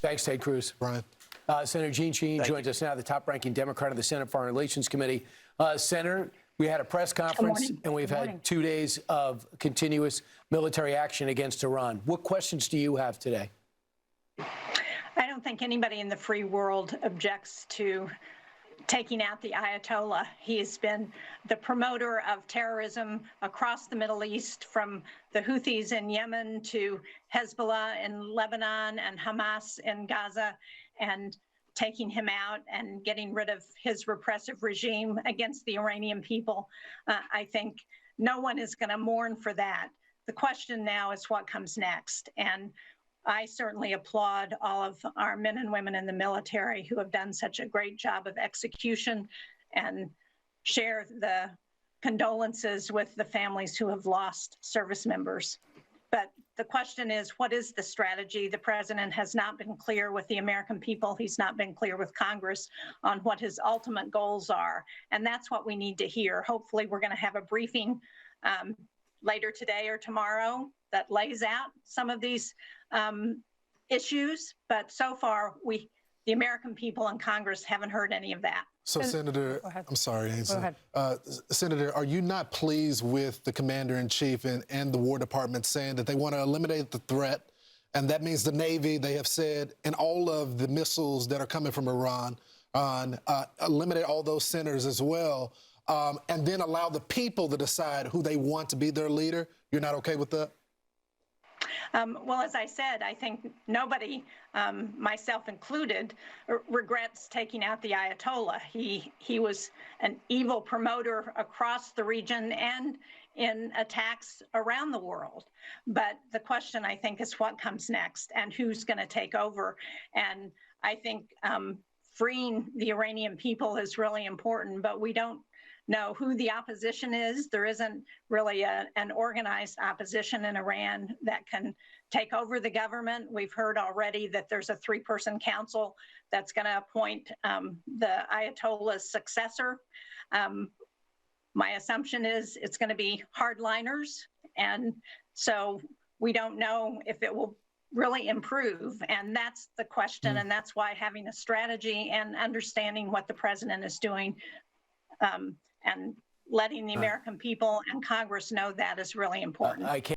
Thanks, Ted Cruz. Brian. Senator Jeanne Shaheen joins us now, the top-ranking Democrat of the Senate Foreign Relations Committee. Senator, we had a press conference, and we've had 2 days of continuous military action against Iran. What questions do you have today? I don't think anybody in the free world objects to taking out the Ayatollah. He has been the promoter of terrorism across the Middle East, from the Houthis in Yemen to Hezbollah in Lebanon and Hamas in Gaza, and taking him out and getting rid of his repressive regime against the Iranian people. I think no one is going to mourn for that. The question now is what comes next. And I certainly applaud all of our men and women in the military who have done such a great job of execution, and share the condolences with the families who have lost service members. But the question is, what is the strategy? The president has not been clear with the American people. He's not been clear with Congress on what his ultimate goals are. And that's what we need to hear. Hopefully, we're going to have a briefing later today or tomorrow that lays out some of these issues. But so far, the American people and Congress haven't heard any of that. So, Senator, I'm sorry, Ainsley. Senator, are you not pleased with the commander-in-chief and the War Department saying that they want to eliminate the threat, and that means the Navy, they have said, and all of the missiles that are coming from Iran, eliminate all those centers as well, and then allow the people to decide who they want to be their leader? You're not okay with that? Well, as I said, I think nobody, myself included, regrets taking out the Ayatollah. He was an evil promoter across the region and in attacks around the world. But the question, I think, is what comes next and who's going to take over. And I think freeing the Iranian people is really important, but we don't know who the opposition is. There isn't really an organized opposition in Iran that can take over the government. We've heard already that there's a 3-person council that's going to appoint the Ayatollah's successor. My assumption is it's going to be hardliners, and so we don't know if it will really improve. And that's the question, and that's why having a strategy and understanding what the president is doing and letting the American people and Congress know that is really important.